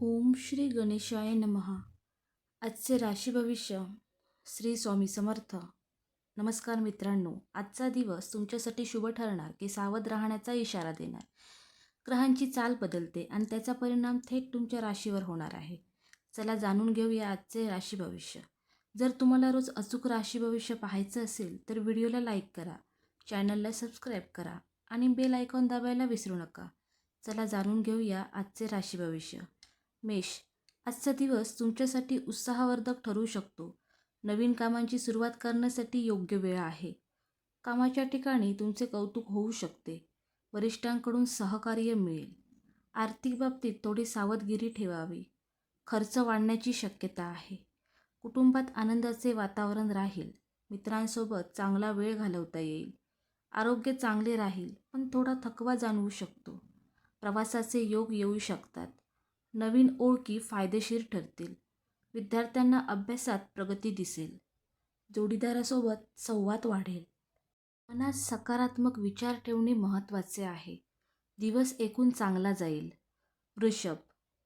ओम श्री गणेशाय नमः. आजचे राशी भविष्य श्री स्वामी समर्थ. नमस्कार मित्रांनो, आजचा दिवस तुमच्यासाठी शुभ ठरणार की सावध राहण्याचा इशारा देणार. ग्रहांची चाल बदलते आणि त्याचा परिणाम थेट तुमच्या राशीवर होणार आहे. चला जाणून घेऊया आजचे राशी भविष्य. जर तुम्हाला रोज अचूक राशी भविष्य पाहायचं असेल तर व्हिडिओला लाईक करा, चॅनलला सबस्क्राईब करा आणि बेल आयकॉन दाबायला विसरू नका. चला जाणून घेऊया आजचे राशी भविष्य. मेष, आजचा दिवस तुमच्यासाठी उत्साहवर्धक ठरू शकतो. नवीन कामांची सुरुवात करण्यासाठी योग्य वेळ आहे. कामाच्या ठिकाणी तुमचे कौतुक होऊ शकते. वरिष्ठांकडून सहकार्य मिळेल. आर्थिक बाबतीत थोडी सावधगिरी ठेवावी. खर्च वाढण्याची शक्यता आहे. कुटुंबात आनंदाचे वातावरण राहील. मित्रांसोबत चांगला वेळ घालवता येईल. आरोग्य चांगले राहील पण थोडा थकवा जाणवू शकतो. प्रवासाचे योग येऊ शकतात. नवीन ओळखी फायदेशीर ठरतील. विद्यार्थ्यांना अभ्यासात प्रगती दिसेल. जोडीदारासोबत संवाद वाढेल. मनात सकारात्मक विचार ठेवणे महत्त्वाचे आहे. दिवस एकूण चांगला जाईल. वृषभ,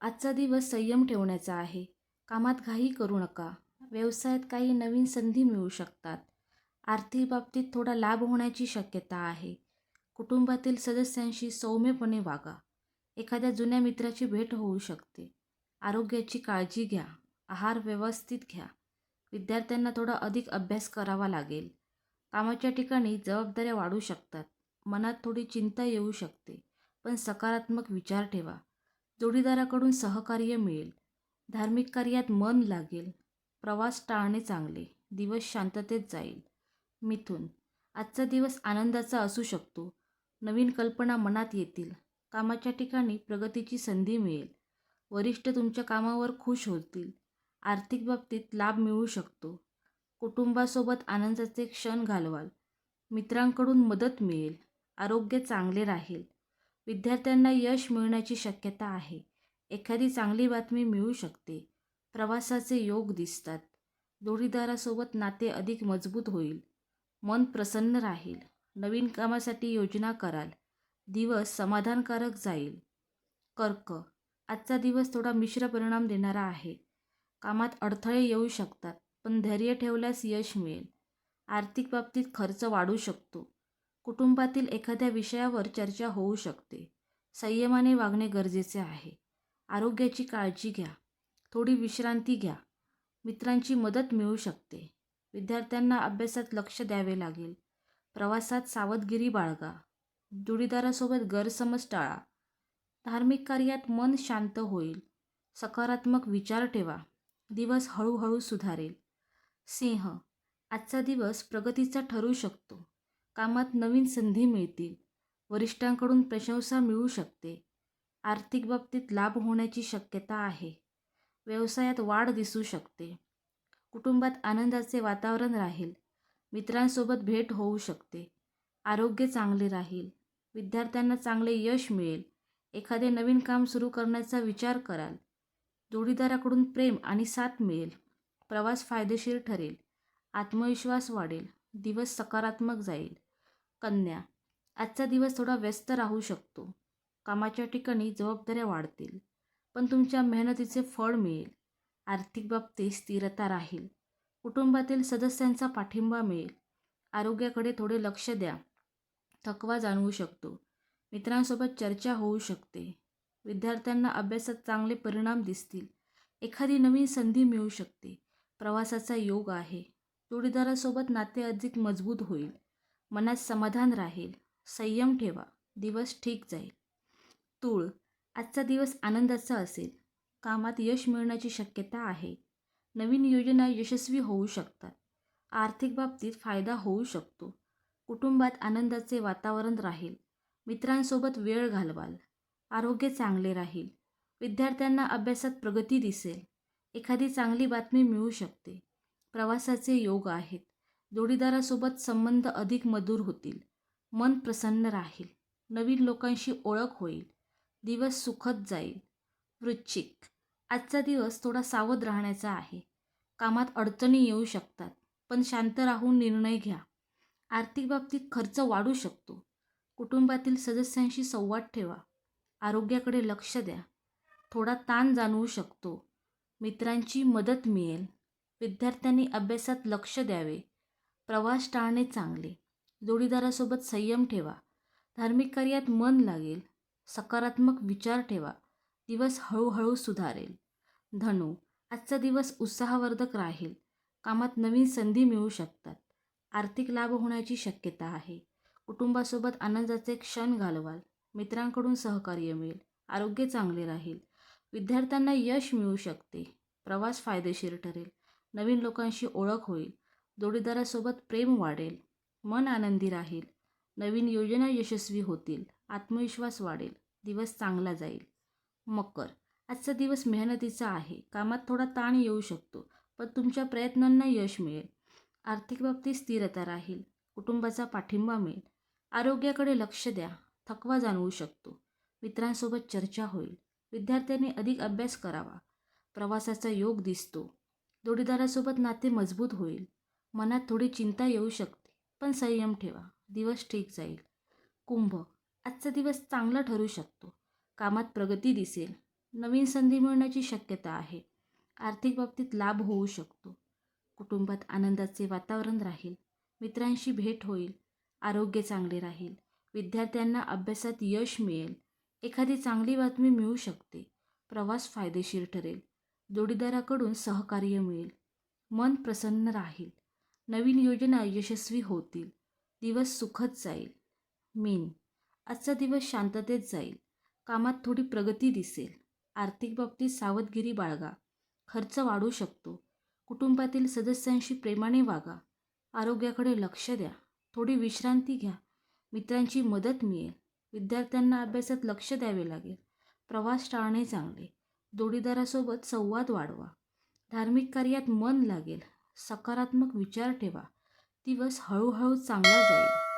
आजचा दिवस संयम ठेवण्याचा आहे. कामात घाई करू नका. व्यवसायात काही नवीन संधी मिळू शकतात. आर्थिक बाबतीत थोडा लाभ होण्याची शक्यता आहे. कुटुंबातील सदस्यांशी सौम्यपणे वागा. एखाद्या जुन्या मित्राची भेट होऊ शकते. आरोग्याची काळजी घ्या. आहार व्यवस्थित घ्या. विद्यार्थ्यांना थोडा अधिक अभ्यास करावा लागेल. कामाच्या ठिकाणी जबाबदाऱ्या वाढू शकतात. मनात थोडी चिंता येऊ शकते पण सकारात्मक विचार ठेवा. जोडीदाराकडून सहकार्य मिळेल. धार्मिक कार्यात मन लागेल. प्रवास टाळणे चांगले. दिवस शांततेत जाईल. मिथुन, आजचा दिवस आनंदाचा असू शकतो. नवीन कल्पना मनात येतील. कामाच्या ठिकाणी प्रगतीची संधी मिळेल. वरिष्ठ तुमच्या कामावर खुश होतील. आर्थिक बाबतीत लाभ मिळू शकतो. कुटुंबासोबत आनंदाचे क्षण घालवाल. मित्रांकडून मदत मिळेल. आरोग्य चांगले राहील. विद्यार्थ्यांना यश मिळण्याची शक्यता आहे. एखादी चांगली बातमी मिळू शकते. प्रवासाचे योग दिसतात. जोडीदारासोबत नाते अधिक मजबूत होईल. मन प्रसन्न राहील. नवीन कामासाठी योजना कराल. दिवस समाधानकारक जाईल. कर्क, आजचा दिवस थोडा मिश्र परिणाम देणारा आहे. कामात अडथळे येऊ शकतात पण धैर्य ठेवल्यास यश मिळेल. आर्थिक बाबतीत खर्च वाढू शकतो. कुटुंबातील एखाद्या विषयावर चर्चा होऊ शकते. संयमाने वागणे गरजेचे आहे. आरोग्याची काळजी घ्या. थोडी विश्रांती घ्या. मित्रांची मदत मिळू शकते. विद्यार्थ्यांना अभ्यासात लक्ष द्यावे लागेल. प्रवासात सावधगिरी बाळगा. जोडीदारासोबत गैरसमज टाळा. धार्मिक कार्यात मन शांत होईल. सकारात्मक विचार ठेवा. दिवस हळूहळू सुधारेल. सिंह, आजचा दिवस प्रगतीचा ठरू शकतो. कामात नवीन संधी मिळतील. वरिष्ठांकडून प्रशंसा मिळू शकते. आर्थिक बाबतीत लाभ होण्याची शक्यता आहे. व्यवसायात वाढ दिसू शकते. कुटुंबात आनंदाचे वातावरण राहील. मित्रांसोबत भेट होऊ शकते. आरोग्य चांगले राहील. विद्यार्थ्यांना चांगले यश मिळेल. एखादे नवीन काम सुरू करण्याचा विचार कराल. जोडीदाराकडून प्रेम आणि साथ मिळेल. प्रवास फायदेशीर ठरेल. आत्मविश्वास वाढेल. दिवस सकारात्मक जाईल. कन्या, आजचा दिवस थोडा व्यस्त राहू शकतो. कामाच्या ठिकाणी जबाबदाऱ्या वाढतील पण तुमच्या मेहनतीचे फळ मिळेल. आर्थिक बाबतीत स्थिरता राहील. कुटुंबातील सदस्यांचा पाठिंबा मिळेल. आरोग्याकडे थोडे लक्ष द्या. थकवा जाणवू शकतो. मित्रांसोबत चर्चा होऊ शकते. विद्यार्थ्यांना अभ्यासात चांगले परिणाम दिसतील. एखादी नवीन संधी मिळू शकते. प्रवासाचा योग आहे. जोडीदारासोबत नाते अधिक मजबूत होईल. मनात समाधान राहील. संयम ठेवा. दिवस ठीक जाईल. तूळ, आजचा दिवस आनंदाचा असेल. कामात यश मिळण्याची शक्यता आहे. नवीन योजना यशस्वी होऊ शकतात. आर्थिक बाबतीत फायदा होऊ शकतो. कुटुंबात आनंदाचे वातावरण राहील. मित्रांसोबत वेळ घालवाल. आरोग्य चांगले राहील. विद्यार्थ्यांना अभ्यासात प्रगती दिसेल. एखादी चांगली बातमी मिळू शकते. प्रवासाचे योग आहेत. जोडीदारासोबत संबंध अधिक मधुर होतील. मन प्रसन्न राहील. नवीन लोकांशी ओळख होईल. दिवस सुखद जाईल. वृश्चिक, आजचा दिवस थोडा सावध राहण्याचा आहे. कामात अडचणी येऊ शकतात पण शांत राहून निर्णय घ्या. आर्थिक बाबतीत खर्च वाढू शकतो. कुटुंबातील सदस्यांशी संवाद ठेवा. आरोग्याकडे लक्ष द्या. थोडा ताण जाणवू शकतो. मित्रांची मदत मिळेल. विद्यार्थ्यांनी अभ्यासात लक्ष द्यावे. प्रवास टाळणे चांगले. जोडीदारासोबत संयम ठेवा. धार्मिक कार्यात मन लागेल. सकारात्मक विचार ठेवा. दिवस हळूहळू सुधारेल. धनु, आजचा दिवस उत्साहवर्धक राहील. कामात नवीन संधी मिळू शकतात. आर्थिक लाभ होण्याची शक्यता आहे. कुटुंबासोबत आनंदाचे क्षण घालवाल. मित्रांकडून सहकार्य मिळेल. आरोग्य चांगले राहील. विद्यार्थ्यांना यश मिळू शकते. प्रवास फायदेशीर ठरेल. नवीन लोकांशी ओळख होईल. जोडीदारासोबत प्रेम वाढेल. मन आनंदी राहील. नवीन योजना यशस्वी होतील. आत्मविश्वास वाढेल. दिवस चांगला जाईल. मकर, आजचा दिवस मेहनतीचा आहे. कामात थोडा ताण येऊ शकतो, पण तुमच्या प्रयत्नांना यश मिळेल. आर्थिक बाबतीत स्थिरता राहील. कुटुंबाचा पाठिंबा मिळेल. आरोग्याकडे लक्ष द्या. थकवा जाणवू शकतो. मित्रांसोबत चर्चा होईल. विद्यार्थ्यांनी अधिक अभ्यास करावा. प्रवासाचा योग दिसतो. जोडीदारासोबत नाते मजबूत होईल. मनात थोडी चिंता येऊ शकते, पण संयम ठेवा. दिवस ठीक जाईल. कुंभ, आजचा दिवस चांगला ठरू शकतो. कामात प्रगती दिसेल. नवीन संधी मिळण्याची शक्यता आहे. आर्थिक बाबतीत लाभ होऊ शकतो. कुटुंबात आनंदाचे वातावरण राहील. मित्रांशी भेट होईल. आरोग्य चांगले राहील. विद्यार्थ्यांना अभ्यासात यश मिळेल. एखादी चांगली बातमी मिळू शकते. प्रवास फायदेशीर ठरेल. जोडीदाराकडून सहकार्य मिळेल. मन प्रसन्न राहील. नवीन योजना यशस्वी होतील. दिवस सुखद जाईल. मीन, आजचा दिवस शांततेत जाईल. कामात थोडी प्रगती दिसेल. आर्थिक बाबतीत सावधगिरी बाळगा. खर्च वाढू शकतो. कुटुंबातील सदस्यांशी प्रेमाने वागा. आरोग्याकडे लक्ष द्या. थोडी विश्रांती घ्या. मित्रांची मदत मिळेल. विद्यार्थ्यांना अभ्यासात लक्ष द्यावे लागेल. प्रवास टाळणे चांगले. जोडीदारासोबत संवाद वाढवा. धार्मिक कार्यात मन लागेल. सकारात्मक विचार ठेवा. दिवस हळूहळू चांगला जाईल.